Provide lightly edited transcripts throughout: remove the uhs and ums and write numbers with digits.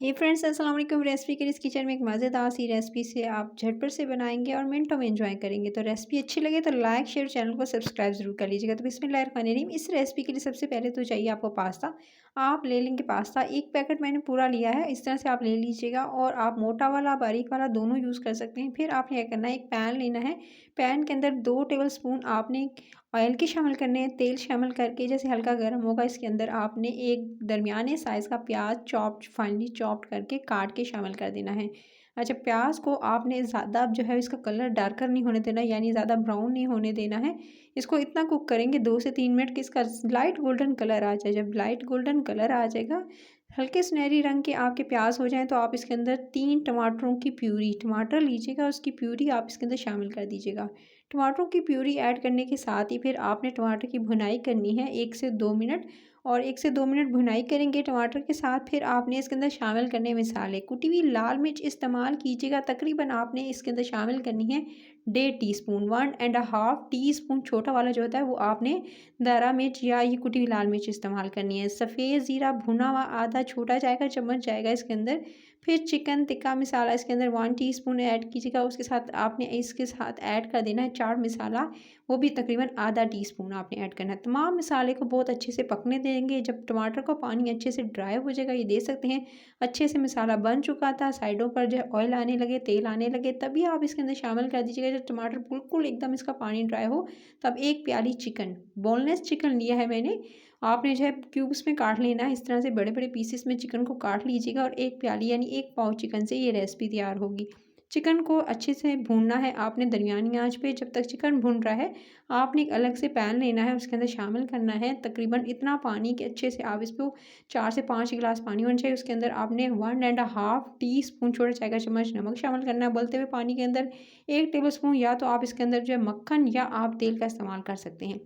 हे friends, अस्सलाम वालेकुम। Recipe के इस किचन में एक मज़ेदार सी रेसिपी से आप झटपट से बनाएंगे और मिनटों में एंजॉय करेंगे। तो रेसिपी अच्छी लगे तो लाइक शेयर, चैनल को सब्सक्राइब जरूर कर लीजिएगा। तो बिस्मिल्लाहिर्रहमानिर्रहीम। इस रेसिपी के लिए सबसे पहले तो चाहिए आपको पास्ता। आप ले लेंगे पास्ता, एक पैकेट मैंने पूरा लिया है। इस तरह से आप ले लीजिएगा और आप मोटा वाला बारीक वाला दोनों यूज़ कर सकते हैं। फिर आपने क्या करना है, एक पैन लेना है। पैन के अंदर 2 टेबल स्पून आपने ऑयल के शामिल करने हैं। तेल शामिल करके जैसे हल्का गर्म होगा, इसके अंदर आपने एक दरमियाने साइज़ का प्याज फाइनली चॉप्ड करके काट के शामिल कर देना है। अच्छा, प्याज को आपने ज़्यादा जो है इसका कलर डार्कर नहीं होने देना, यानी ज़्यादा ब्राउन नहीं होने देना है। इसको इतना कुक करेंगे 2 से 3 मिनट कि इसका लाइट गोल्डन कलर आ जाए। जब लाइट गोल्डन कलर आ जाएगा, हल्के सुनहरी रंग के आपके प्याज हो जाएँ, तो आप इसके अंदर 3 टमाटरों की प्यूरी, टमाटर लीजिएगा, उसकी प्यूरी आप इसके अंदर शामिल कर दीजिएगा। टमाटरों की प्यूरी ऐड करने के साथ ही फिर आपने टमाटर की भुनाई करनी है 1 से 2 मिनट। और 1 से 2 मिनट भुनाई करेंगे टमाटर के साथ, फिर आपने इसके अंदर शामिल करने मसाले। कुटी हुई लाल मिर्च इस्तेमाल कीजिएगा। तकरीबन आपने इसके अंदर शामिल करनी है 1.5 टीस्पून, 1.5 टीस्पून छोटा वाला जो होता है वो आपने दारा मिर्च या ये कुटी हुई लाल मिर्च इस्तेमाल करनी है। सफ़ेद ज़ीरा भुना हुआ आधा छोटा जाएगा चम्मच जाएगा इसके अंदर। फिर चिकन टिक्का मसाला इसके अंदर 1 टीस्पून ऐड कीजिएगा। उसके साथ आपने इसके साथ ऐड कर देना है चाट मसाला, वो भी तकरीबन आधा टीस्पून आपने ऐड करना है। तमाम मसाले को बहुत अच्छे से पकने देंगे। जब टमाटर का पानी अच्छे से ड्राई हो जाएगा, ये देख सकते हैं अच्छे से मसाला बन चुका था, साइडों पर जो है ऑयल आने लगे, तेल आने लगे, तभी आप इसके अंदर शामिल कर दीजिएगा। जब टमाटर बिल्कुल एकदम इसका पानी ड्राई हो, तब एक प्याली चिकन, बोनलेस चिकन लिया है मैंने, आपने जो है क्यूब्स में काट लेना है। इस तरह से बड़े बड़े पीसेस में चिकन को काट लीजिएगा और एक प्याली यानी 1 पाव चिकन से ये रेसिपी तैयार होगी। चिकन को अच्छे से भूनना है आपने दरमियानी आंच पे। जब तक चिकन भुन रहा है, आपने एक अलग से पैन लेना है, उसके अंदर शामिल करना है तकरीबन इतना पानी कि अच्छे से आप इसको 4 से 5 गिलास पानी होना चाहिए। उसके अंदर आपने 1.5 टीस्पून छोटा चाय का चम्मच नमक शामिल करना है उबलते हुए पानी के अंदर। 1 टेबल स्पून या तो आप इसके अंदर जो है मक्खन या आप तेल का इस्तेमाल कर सकते हैं।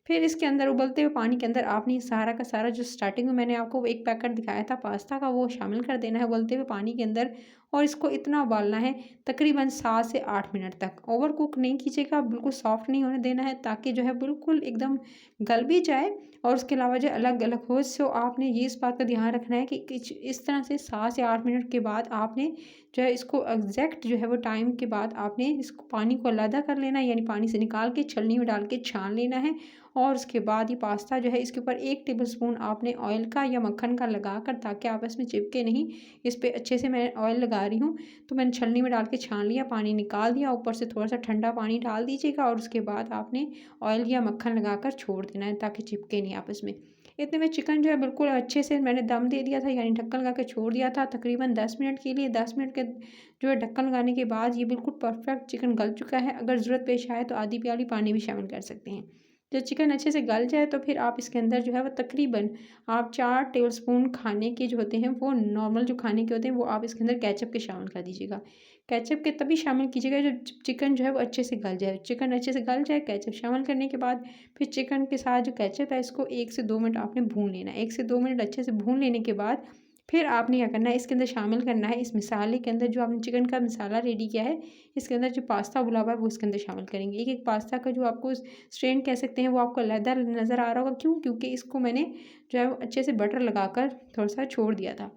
फिर इसके अंदर उबलते हुए पानी के अंदर आपने सारा का सारा जो स्टार्टिंग में मैंने आपको एक पैकेट दिखाया था पास्ता का, वो शामिल कर देना है उबलते हुए पानी के अंदर। और इसको इतना उबालना है तकरीबन 7 से 8 मिनट तक। ओवर कुक नहीं कीजिएगा, बिल्कुल सॉफ्ट नहीं होने देना है, ताकि जो है बिल्कुल एकदम गल भी जाए और उसके अलावा जो अलग अलग हो। सो आपने ये इस बात का ध्यान रखना है कि इस तरह से 7 से 8 मिनट के बाद आपने जो है इसको एग्जैक्ट जो है वो टाइम के बाद आपने इसको पानी को अलग कर लेना है, यानी पानी से निकाल के छलनी में डाल के छान लेना है। और उसके बाद ये पास्ता जो है इसके ऊपर 1 टेबल स्पून आपने ऑयल का या मक्खन का लगा कर, ताकि आपस में चिपके नहीं। इस पर अच्छे से मैं ऑयल लगा रही हूँ, तो मैंने छलनी में डाल के छान लिया, पानी निकाल दिया, ऊपर से थोड़ा सा ठंडा पानी डाल दीजिएगा और उसके बाद आपने ऑयल या मक्खन लगाकर छोड़ देना है ताकि चिपके नहीं आपस में। इतने में चिकन जो है बिल्कुल अच्छे से मैंने दम दे दिया था, यानी ढक्कन लगा के छोड़ दिया था तकरीबन 10 मिनट के लिए। 10 मिनट के जो है ढक्कन लगाने के बाद ये बिल्कुल परफेक्ट चिकन गल चुका है। अगर ज़रूरत पेश आए तो आधी प्याली पानी भी शामिल कर सकते हैं। जब चिकन अच्छे से गल जाए तो फिर आप इसके अंदर जो है वो तकरीबन आप 4 टेबल स्पून खाने के जो होते हैं, वो नॉर्मल जो खाने के होते हैं, वो आप इसके अंदर केचप के शामिल कर दीजिएगा। केचप के तभी शामिल कीजिएगा जब चिकन जो है वो अच्छे से गल जाए। चिकन अच्छे से गल जाए, केचप शामिल करने के बाद फिर चिकन के साथ जो केचप है इसको 1 से 2 मिनट आपने भून लेना है। 1 से 2 मिनट अच्छे से भून लेने के बाद फिर आपने क्या करना है, इसके अंदर शामिल करना है, इस मसाले के अंदर जो आपने चिकन का मसाला रेडी किया है, इसके अंदर जो पास्ता उबला हुआ है वो इसके अंदर शामिल करेंगे। एक एक पास्ता का जो आपको स्ट्रेन कह सकते हैं वो आपको अलहदा नज़र आ रहा होगा। क्यों? क्योंकि इसको मैंने जो है वो अच्छे से बटर लगाकर थोड़ा सा छोड़ दिया था।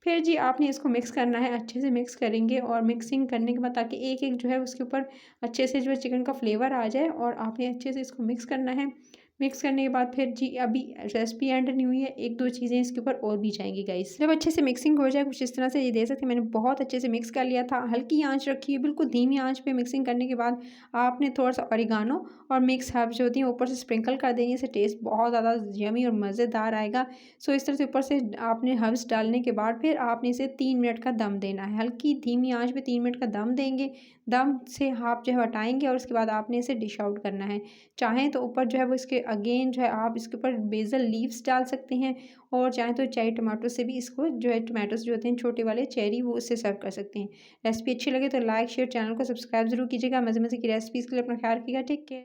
फिर जी आपने इसको मिक्स करना है, अच्छे से मिक्स करेंगे और मिक्सिंग करने के बाद ताकि एक एक जो है उसके ऊपर अच्छे से जो है चिकन का फ्लेवर आ जाए, और आपने अच्छे से इसको मिक्स करना है। मिक्स करने के बाद फिर जी अभी रेसिपी एंड नहीं हुई है, 1-2 चीज़ें इसके ऊपर और भी जाएंगी गाइस। जब अच्छे से मिक्सिंग हो जाए कुछ इस तरह से, ये देख सकते हैं मैंने बहुत अच्छे से मिक्स कर लिया था। हल्की आंच रखी है, बिल्कुल धीमी आंच पे मिक्सिंग करने के बाद आपने थोड़ा सा ऑरिगानो और मिक्स हर्ब्स जो होती हैं ऊपर से स्प्रिंकल कर देंगे। इससे टेस्ट बहुत ज़्यादा यमी और मज़ेदार आएगा। सो इस तरह से ऊपर से आपने हर्ब्स डालने के बाद फिर आपने इसे 3 मिनट का दम देना है। हल्की धीमी आंच पे 3 मिनट का दम देंगे। दम से आप जो है हटाएंगे और उसके बाद आपने इसे डिश आउट करना है। चाहें तो ऊपर जो है वो इसके अगेन जो है आप इसके ऊपर बेसल लीव्स डाल सकते हैं, और चाहें तो चेरी टमाटो से भी इसको जो है, टमाटोस जो होते हैं छोटे वाले चेरी, वो उससे सर्व कर सकते हैं। रेसिपी अच्छी लगे तो लाइक शेयर, चैनल को सब्सक्राइब जरूर कीजिएगा। मज़े मज़े की रेसिपीज़ के लिए अपना ख्याल रखिएगा। Take care.